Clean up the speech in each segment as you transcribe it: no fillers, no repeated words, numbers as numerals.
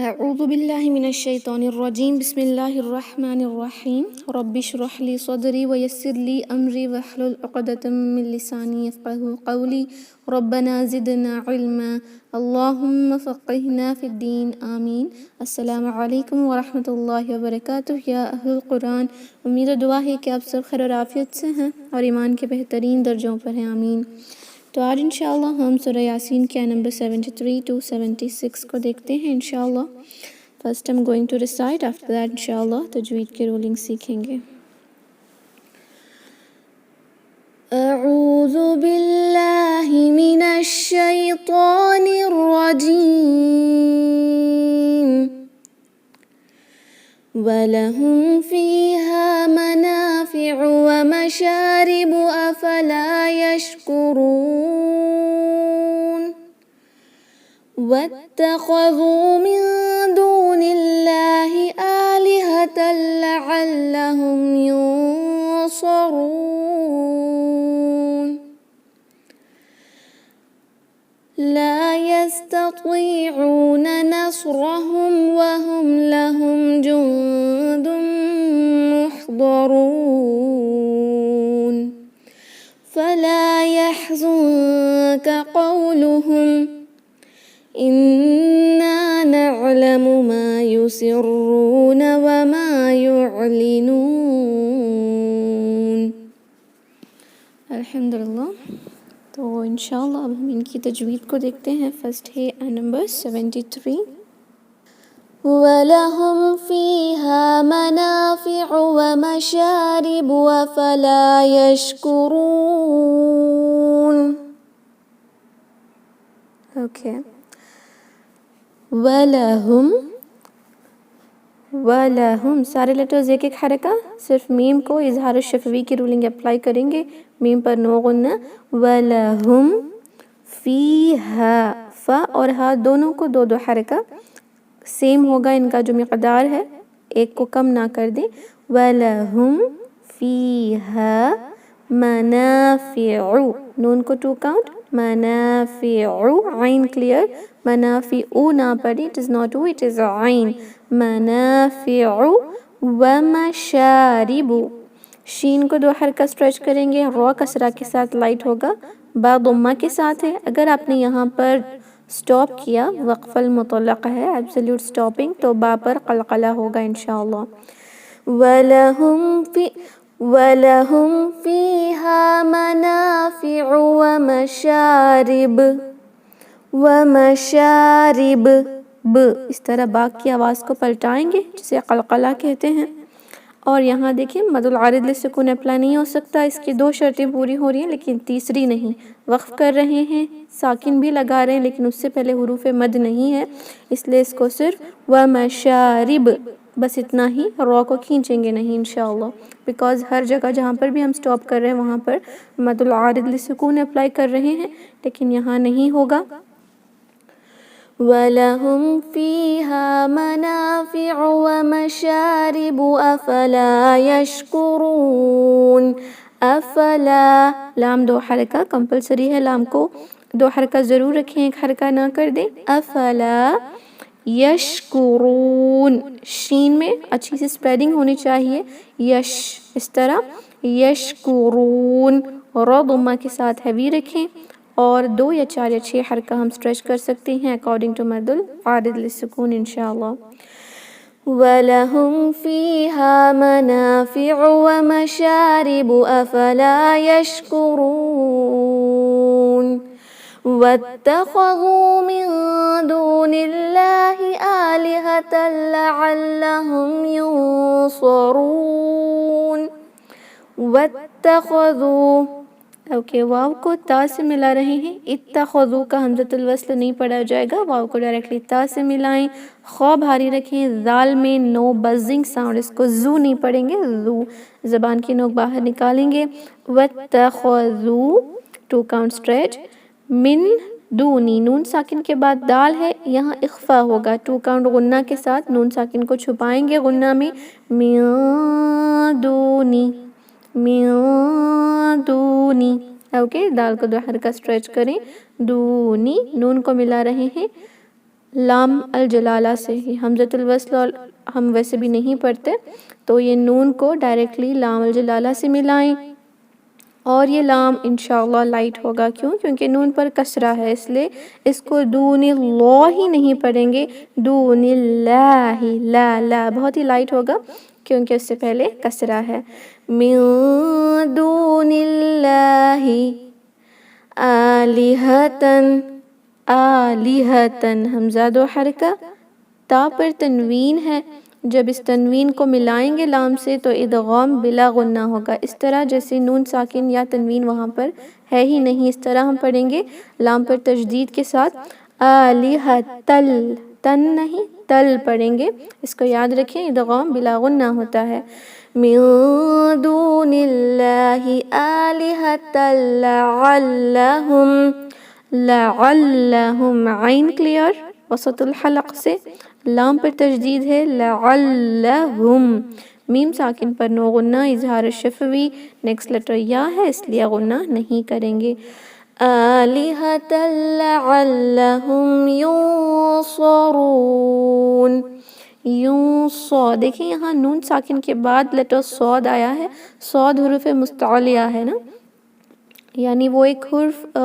أعوذ بالله من الشيطان الرجيم بسم الله الرحمن الرحيم رب اشرح لي صدري ويسر لي أمري واحلل عقدة من لساني يفقهوا قولي ربنا زدنا علما اللهم فقهنا في الدين آمین۔ السلام علیکم ورحمۃ اللہ وبرکاتہ۔ یا اہل القرآن، امید و دعا ہے کہ آپ سب خیر و عافیت سے ہیں اور ایمان کے بہترین درجوں پر ہیں، آمین۔ تو آج انشاءاللہ ہم سورہ یاسین کے نمبر 73 to 76 کو دیکھتے ہیں انشاءاللہ۔ First I'm going to recite, after that انشاءاللہ تجوید کے رولنگ سیکھیں گے۔ اعوذ باللہ من الشیطان الرجیم وَلَهُمْ فِيهَا مَنَافِعُ وَمَشَارِبُ أَفَلَا يَشْكُرُونَ وَاتَّخَذُوا مِن دُونِ اللَّهِ آلِهَةً لَعَلَّهُمْ يُنصَرُونَ لَا يَسْتَطِيعُونَ نَصْرَهُمْ وَهُمْ لَهُمْ جُندٌ مُحْضَرُونَ فَلَا يَحْزُنكَ قَوْلُهُمْ إِنَّا نَعْلَمُ مَا يُسِرُّونَ وَمَا يُعْلِنُونَ۔ الحمدللہ۔ تو انشاءاللہ اب ہم ان کی تجوید کو دیکھتے ہیں۔ فرسٹ ہے نمبر 73۔ وَلَهُمْ فِيهَا مَنَافِعُ وَمَشَارِبُ أَفَلَا يَشْكُرُونَ۔ اوکے، وَلَهُمْ سارے لیٹرز ایک ایک حرکہ، صرف میم کو اظہار الشفوی کی رولنگ اپلائی کریں گے، میم پر نو غنہ۔ وَلَهُمْ فِيهَا، فا اور ہا دونوں کو دو دو حرکہ، سیم ہوگا ان کا جو مقدار ہے، ایک کو کم نہ کر دیں۔ وَلَهُمْ فِيهَا مَنَافِعُ، نون کو 2 کاؤنٹ، منافع، عین کلیئر، منافع نہ پڑھی، it is not O it is عین، منافع ومشارب، شین کو 2 حرکہ سٹریچ کریں گے، را کسرہ کے ساتھ لائٹ ہوگا، با ضمہ کے ساتھ ہے۔ اگر آپ نے یہاں پر سٹاپ کیا، وقف المطلق ہے، ایبسلیوٹ سٹاپنگ، تو با پر قلقلہ ہوگا انشاءاللہ۔ وَلَهُمْ فِيهَا مَنَافِعُ وَمَشَارِبُ، اس طرح با کی آواز کو پلٹائیں گے جسے قلقلہ کہتے ہیں۔ اور یہاں دیکھیں مد العارض للسکون اپلائی نہیں ہو سکتا، اس کی 2 شرطیں پوری ہو رہی ہیں لیکن تیسری نہیں۔ وقف کر رہے ہیں، ساکن بھی لگا رہے ہیں لیکن اس سے پہلے حروف مد نہیں ہے، اس لیے اس کو صرف وَمَشَارِبُ بس اتنا ہی، را کو کھینچیں گے نہیں انشاءاللہ، بیکاز ہر جگہ جہاں پر بھی ہم سٹاپ کر رہے ہیں وہاں پر مد العارض للسکون اپلائی کر رہے ہیں لیکن یہاں نہیں ہوگا۔ وَلَهُمْ فِيهَا مَنَافِعُ وَمَشَارِبُ أَفَلَا يَشْكُرُونَ، افلا، لام 2 حرکہ کمپلسری ہے، لام کو 2 حرکہ ضرور رکھیں، ایک حرکہ نہ کر دیں۔ افلا یشکرون، شین میں اچھی سی سپریڈنگ ہونی چاہیے، یش اس طرح، یشکرون، را ضمہ کے ساتھ ہیوی رکھیں، اور 2 یا 4 یا 6 حرکہ ہم سٹریچ کر سکتے ہیں اکارڈنگ ٹو مد العارض للسکون انشاءاللہ۔ وَلَهُمْ فِيهَا مَنَافِعُ وَمَشَارِبُ أَفَلَا يَشْكُرُونَ وَاتَّخَذُوا مِن دُونِ اللَّهِ آلِهَةً لَعَلَّهُمْ يُنصَرُونَ، وَاتَّخَذُوا، اوکے، واو کو تا سے ملا رہے ہیں، اتخذو کا حمزۃ الوصل نہیں پڑھا جائے گا، واو کو ڈائریکٹلی تا سے ملائیں، خو بھاری رکھیں، ذال میں نو بزنگ ساؤنڈ، اس کو زو نہیں پڑھیں گے، زو زبان کی نوک باہر نکالیں گے۔ واتخذو 2 کاؤنٹ سٹریچ، من دونی، نون ساکن کے بعد دال ہے، یہاں اخفا ہوگا، 2 کاؤنٹ غنہ کے ساتھ نون ساکن کو چھپائیں گے غنہ میں، من دونی، من دونی، اوکے، دال کو 2 حرکہ سٹریچ کریں، دونی، نون کو ملا رہے ہیں، لام الجلالہ سے، یہ حمزۃ الوصل اور ہم ویسے بھی نہیں پڑھتے، تو یہ نون کو ڈائریکٹلی لام الجلالہ سے ملائیں، اور یہ لام انشاءاللہ لائٹ ہوگا، کیونکہ نون پر کسرہ ہے، اس لیے اس کو دون اللہ ہی نہیں پڑھیں گے، دون اللہ، لا بہت ہی لائٹ ہوگا کیونکہ اس سے پہلے کسرہ ہے۔ من دون اللہ آلہتن، آلہتن حمزہ دو حرکہ، تا پر تنوین ہے، جب اس تنوین کو ملائیں گے لام سے تو ادغام بلا غنہ ہوگا، اس طرح جیسے نون ساکن یا تنوین وہاں پر ہے ہی نہیں، اس طرح ہم پڑھیں گے لام پر تشدید کے ساتھ آلہتل، تن نہیں تل پڑھیں گے، اس کو یاد رکھیں، ادغام بلا غنہ ہوتا ہے۔ من دون اللہ آلہۃ لعلہم، لعلہم عین کلیئر وسط الحلق سے، لام پر تشدید ہے لعلہم، میم ساکن پر نو غنہ، اظہار شفوی، نیکسٹ لیٹر یا ہے اس لیے غنہ نہیں کریں گے۔ آلہۃ لعلہم ینصرون، دیکھیں یہاں نون ساکن کے بعد لیٹر صاد آیا ہے، صاد حروف مستعلیہ ہے نا، یعنی وہ ایک حرف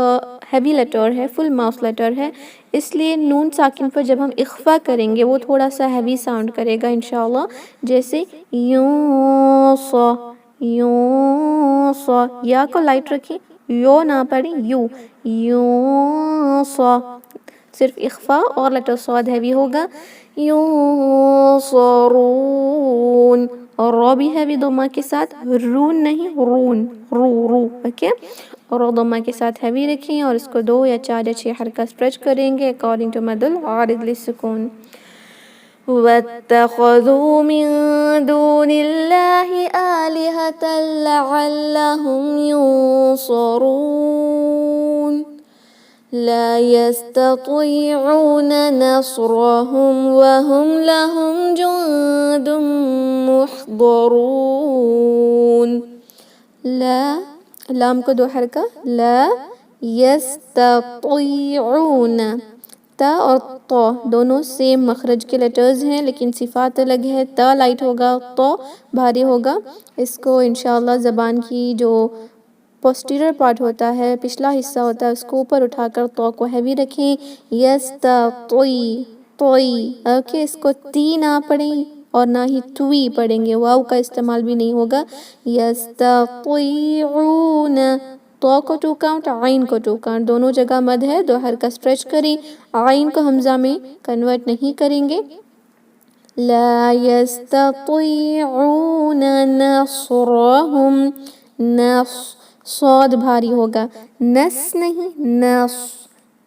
ہیوی لیٹر ہے، فل ماؤس لیٹر ہے، اس لیے نون ساکن پر جب ہم اخفا کریں گے وہ تھوڑا سا ہیوی ساؤنڈ کرے گا انشاءاللہ، جیسے یونصا، یونصا، یا کو لائٹ رکھیں، یو نہ پڑھیں، یونصا، صرف اخفا اور لیٹر صاد ہیوی ہوگا، ینصرون، اور رو بھی ہیوی ضمہ کے ساتھ، رون نہیں رون، رو اوکے، اور رو ضمہ کے ساتھ ہیوی رکھیں اور اس کو 2 یا 4 یا 6 حرکہ اسٹریچ کریں گے اکارڈنگ ٹو مد العارض للسکون۔ وَاتَّخَذُوا مِن دُونِ اللَّهِ آلِهَةً لَعَلَّهُمْ يُنصَرُونَ لَا يَسْتَطِيعُونَ نَصْرَهُمْ وَهُمْ لَهُمْ جُندٌ مُحْضَرُونَ، لا لام کو 2 حرکہ، لا یستطیعون، تا اور طا دونوں سیم مخرج کے لیٹرز ہیں لیکن صفات الگ ہے، تا لائٹ ہوگا، طا بھاری ہوگا، اس کو انشاءاللہ زبان کی جو پوسٹیریئر پارٹ ہوتا ہے، پچھلا حصہ ہوتا ہے، اس کو اوپر اٹھا کر طا کو ہیوی رکھیں، اوکے، اس کو تی نہ پڑھیں اور نہ ہی توی پڑھیں گے، واو کا استعمال بھی نہیں ہوگا، یستطیعون، طا کو 2 کاؤنٹ، عین کو 2 کاؤنٹ، دونوں جگہ مد ہے، 2 حرکہ اسٹریچ کریں، عین کو حمزہ میں کنورٹ نہیں کریں گے، لا یستطیعون نصرہم، صاد بھاری ہوگا، نس نہیں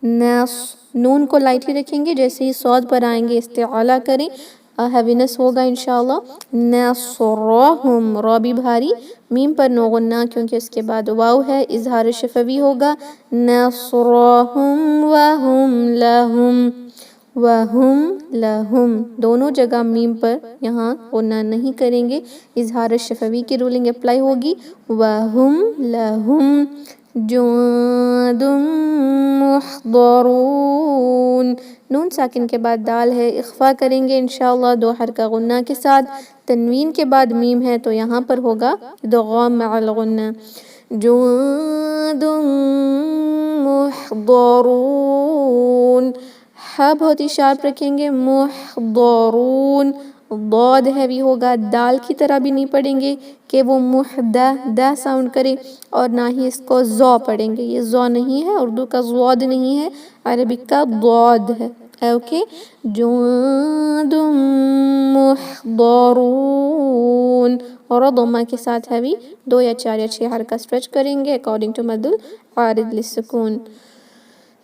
نص، نون کو لائٹ ہی رکھیں گے، جیسے ہی صاد پر آئیں گے استعالہ کریں، ہیوینس ہوگا انشاءاللہ، نصرہم، را بھی بھاری، میم پر نو غنہ کیونکہ اس کے بعد واو ہے، اظہار شفوی ہوگا، نصرہم وہم لہم، دونوں جگہ میم پر یہاں غنہ نہیں کریں گے، اظہار شفوی کی رولنگ اپلائی ہوگی، وہم لہم جُندٌ مُحْضَرُونَ، نون ساکن کے بعد دال ہے، اخفا کریں گے انشاءاللہ 2 حرکہ غنہ کے ساتھ، تنوین کے بعد میم ہے تو یہاں پر ہوگا ادغام مع الغنہ، جُندٌ مُحْضَرُونَ، ہاں بہت ہی شارپ رکھیں گے، محضرون، ضاد ہیوی ہوگا، دال کی طرح بھی نہیں پڑھیں گے کہ وہ دا ساؤنڈ کرے، اور نہ ہی اس کو زو پڑھیں گے، یہ زو نہیں ہے، اردو کا ضاد نہیں ہے، عربک کا ضاد ہے، اوکے، جُندٌ مُحْضَرُونَ، اور ضمہ کے ساتھ ہیوی 2 یا 4 یا 6 حرکہ اسٹریچ کریں گے اکارڈنگ ٹو مد العارض للسکون۔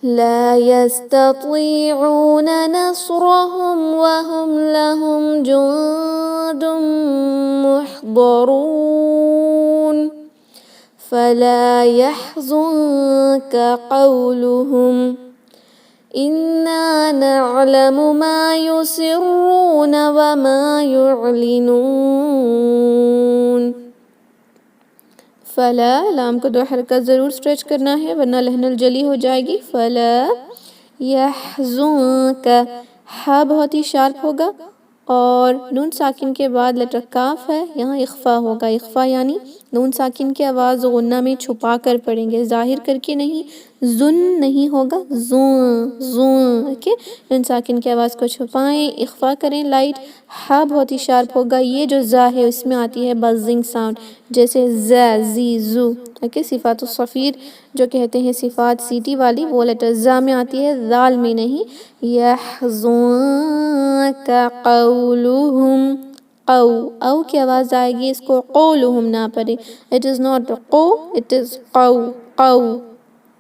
لا يستطيعون نصرهم وهم لهم جند محضرون فلا يحزنك قولهم إنا نعلم ما يسرون وما يعلنون، فلا لام کو 2 حرکہ ضرور اسٹریچ کرنا ہے ورنہ لہن الجلی ہو جائے گی، فلا یحزنک، ہا بہت ہی شارپ ہوگا اور نون ساکن کے بعد لیٹر کاف ہے، یہاں اخفا ہوگا. اخفا یعنی نون ساکن کی آواز غنہ میں چھپا کر پڑھیں گے، ظاہر کر کے نہیں. زن نہیں ہوگا، زون زون. اوکے، نون ساکن کی آواز کو چھپائیں، اخفا کریں لائٹ. ہا بہت ہی شارپ ہوگا، یہ جو زا ہے اس میں آتی ہے بزنگ ساؤنڈ، جیسے زا زی زو. اوکے، صفات الصفیر جو کہتے ہیں صفات سیٹی والی، وہ لیٹر زا میں آتی ہے، ذال میں نہیں. یحزنک قولہم، قو او کی آواز آئے گی، اس کو قولہم نہ پڑھیں. اٹ از ناٹ قو، اٹ از قو. قو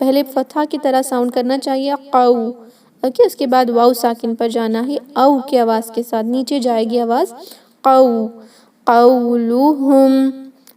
پہلے فتحہ کی طرح ساؤنڈ کرنا چاہیے، قو. اوکے، اس کے بعد واو ساکن پر جانا ہے او کی آواز کے ساتھ، نیچے جائے گی آواز قو. قولہم،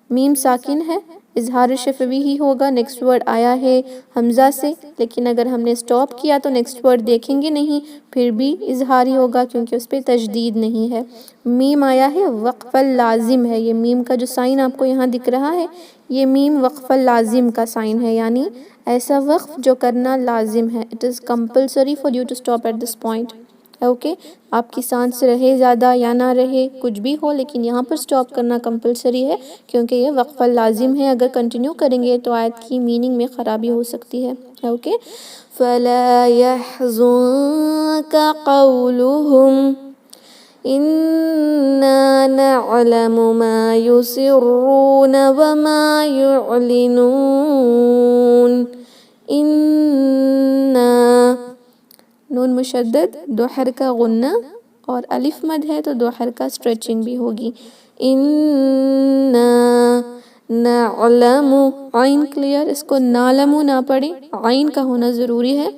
میم ساکن ہے، اظہار شفوی ہی ہوگا. نیکسٹ ورڈ آیا ہے حمزہ سے، لیکن اگر ہم نے سٹاپ کیا تو نیکسٹ ورڈ دیکھیں گے نہیں، پھر بھی اظہار ہی ہوگا کیونکہ اس پہ تشدید نہیں ہے. میم آیا ہے وقف لازم ہے، یہ میم کا جو سائن آپ کو یہاں دکھ رہا ہے، یہ میم وقف لازم کا سائن ہے، یعنی ایسا وقف جو کرنا لازم ہے. It is compulsory for you to stop at this point. Okay, آپ کی سانس رہے زیادہ یا نہ رہے کچھ بھی ہو، لیکن یہاں پر سٹاپ کرنا کمپلسری ہے کیونکہ یہ وقف لازم ہے. اگر کنٹینیو کریں گے تو آیت کی میننگ میں خرابی ہو سکتی ہے. اوکے، فَلَا يَحْزُنكَ قَوْلُهُمْ إِنَّا نَعْلَمُ مَا يُسِرُّونَ وَمَا يُعْلِنُونَ. إِنَّا، نون مشدد، دو حرکہ غنہ اور الف مد ہے تو دو حرکہ اسٹریچنگ بھی ہوگی. إِنَّا نَعْلَمُ، عین کلیئر، اس کو نعلم نہ پڑھیں، عین کا ہونا ضروری ہے،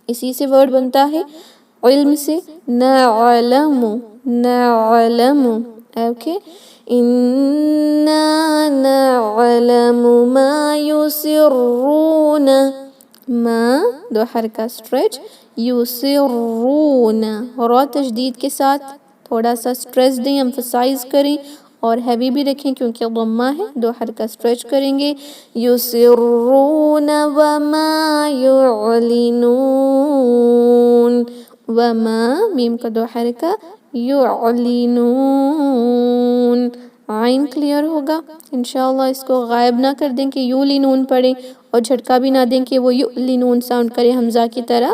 اسی سے ورڈ بنتا ہے علم سے. نعلم، نعلم. اوکے، إِنَّا نَعْلَمُ مَا يُسِرُّونَ، ما دو حرکہ اسٹریچ، یسرون، را تشدید کے ساتھ تھوڑا سا اسٹریس دیں، ایمفسائز کریں اور ہیوی بھی رکھیں کیونکہ ضمہ ہے، دو حرکہ اسٹریچ کریں گے. یسرون وما یعلنون، وما میم کا دو حرکہ، یعلنون. عین کلیئر ہوگا انشاءاللہ. اس کو غائب نہ کر دیں کہ یولینون پڑھیں اور جھٹکا بھی نہ دیں کہ وہ یعلنون ساؤنڈ کرے حمزہ کی طرح.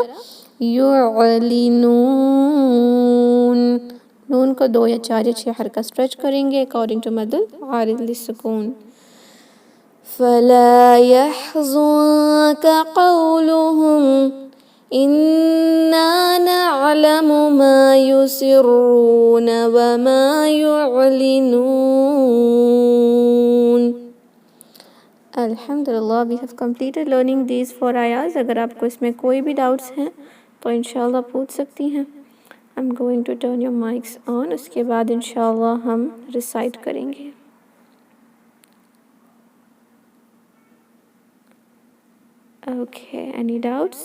یعلنون، نون کو 2 یا 4 یا 6 حرکہ اسٹریچ کریں گے اکارڈنگ ٹو مد العارض للسکون. فَلَا يَحْزُنكَ قَوْلُهُمْ إِنَّا نَعْلَمُ مَا يُسِرُّونَ وَمَا يُعْلِنُونَ. الحمدللہ we have completed learning these 4 ayahs. اگر آپ کو اس میں کوئی بھی ڈاؤٹس ہیں تو انشاءاللہ پوچھ سکتی ہیں. I'm going to turn your mics on. اس کے بعد انشاءاللہ ہم ریسائٹ کریں گے. Okay, any doubts?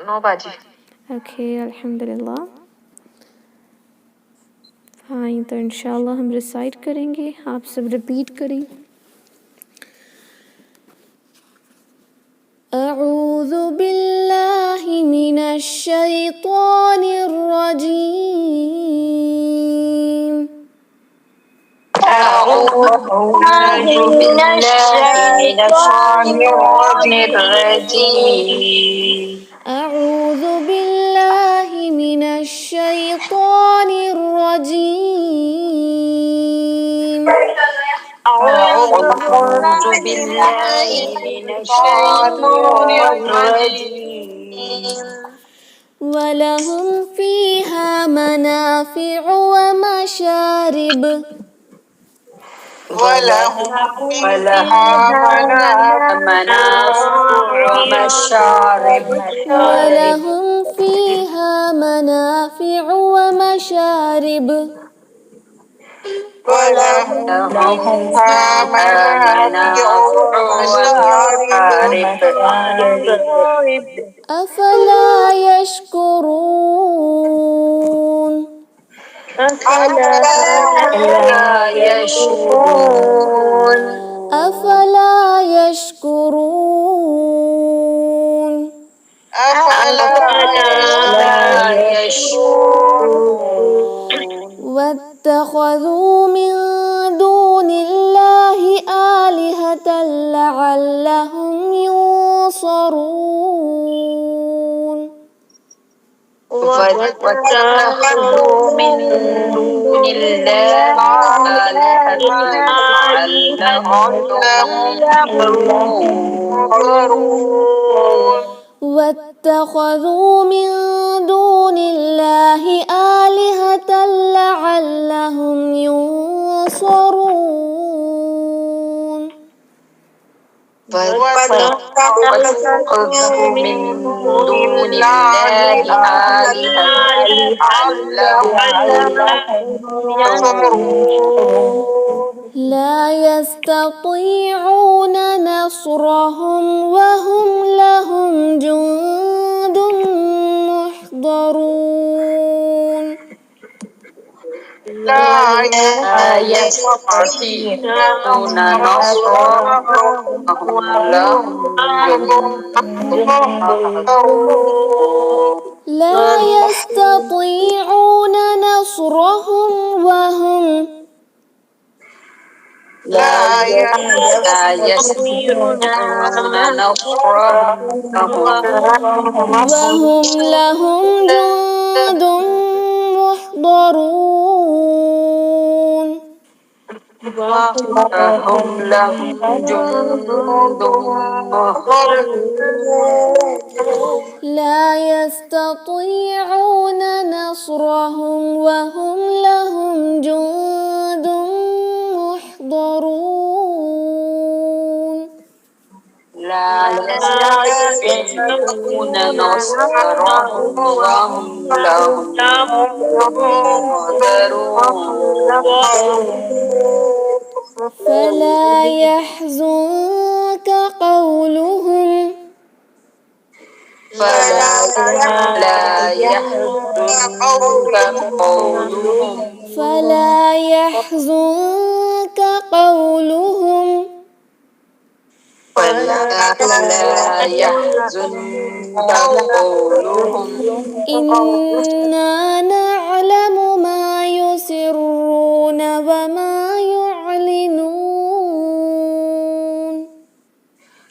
No باجی. Okay, الحمدللہ. فائن، تو انشاءاللہ ہم ریسائٹ کریں گے، آپ سب ریپیٹ کریں. اعوذ باللہ من الشیطان الرجیم. أعوذ بالله من الشيطان الرجيم. اعوذ باللہ من الشیطان الرجیم. أعوذ بالله من الشيطان الرجيم. وَلَهُمْ فِيهَا مَنَافِعُ وَمَشَارِبُ. ولهم فيها منافع ومشارب. وَلَهُمْ فِيهَا مَنَافِعُ وَمَشَارِبُ. ولهم فيها منافع ومشارب. أَفَلَا يَشْكُرُونَ. أفلا يشكرون. أفلا يشكرون أفلا يشكرون واتخذوا من دون الله آلهة لعلهم ينصرون واتخذوا من دون الله آلهة لعلهم ينصرون واتخذوا من دون الله آلهة لعلهم ينصرون واتخذوا من دون الله آلهة لعلهم ينصرون لا يستطيعون نصرهم وهم لهم جند محضرون لا يستطيعون نصرهم وهم لهم جند محضرون لا يستطيعون نصرهم وهم لا يستطيعون نصرهم وهم لهم جند محضرون وهم لهم جند محضرون لا يستطيعون نصرهم وهم لهم جند محضرون لا يستطيعون نصرهم وهم لهم محضرون فلا يحزنك قولهم فلا يحزنك قولهم فلا يحزنك قولهم فلا يحزنك قولهم إنا نعلم ما يسرون وما يعلنون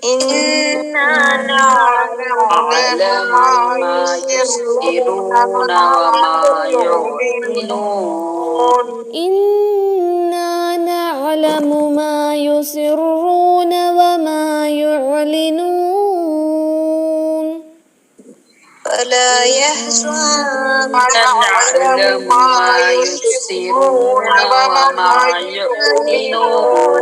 إنا نعلم ما يسرون وما يعلنون إنا نعلم ما يسرون وما يعلنون فلا يحزنك نعلم ما يسرون وما يعلنون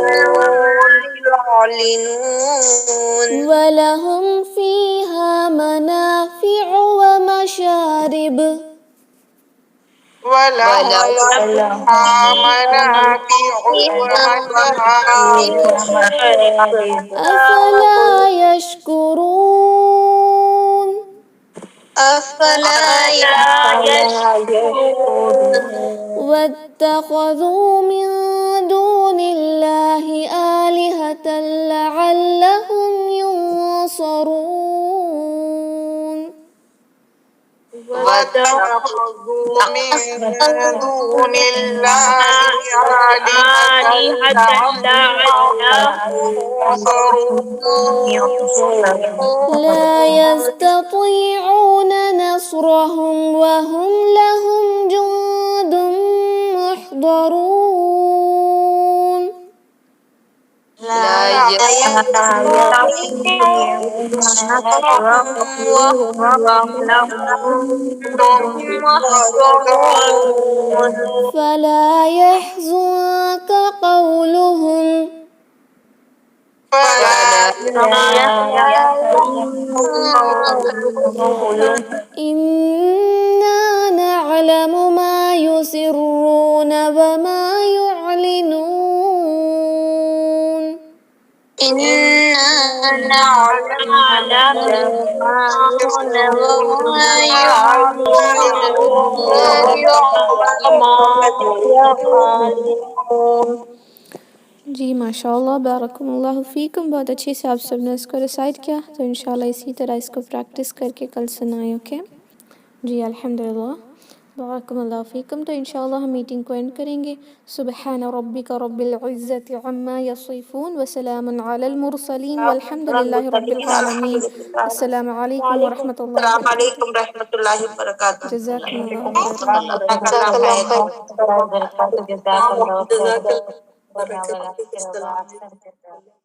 ولهم فيها منافع ومشارب ولهم منافع ومشارب أفلا يشكرون أفلا يشكرون واتخذوا من دون الله آلهة لعلهم ينصرون واتخذوا من دون الله آلهة لعلهم ينصرون لا يستطيعون نصرهم وهم لهم جند محضرون لا يستطيعون نصرهم وهم لهم محضرون فلا يحزنك قولهم إنا نعلم ما يسرون وما يعلنون إنا نعلم ما يسرون وما يعلنون جی ماشاء اللہ، بارکم اللہ فیکم، بہت اچھے سے آپ سب نے اس کو ریسائٹ کیا، تو انشاءاللہ اسی طرح اس کو پریکٹس کر کے کل سنائیں، اوکے؟ جی الحمدللہ، بارکم اللہ فیکم۔ تو انشاءاللہ ہم میٹنگ کو اینڈ کریں گے۔ سبحان ربک رب العزت عما یصفون وسلام علی المرسلین والحمد للہ رب العالمین۔ السلام علیکم ورحمۃ اللہ السلام وبرکاتہ۔ علیکم رحمۃ اللہ وبرکاتہ۔ جزاکم اللہ خیر۔ جزاک اللہ خیر۔ جزاک اللہ خیر۔ جزاک اللہ خیر۔ دنیا والا آخرت والا احسن جزاک۔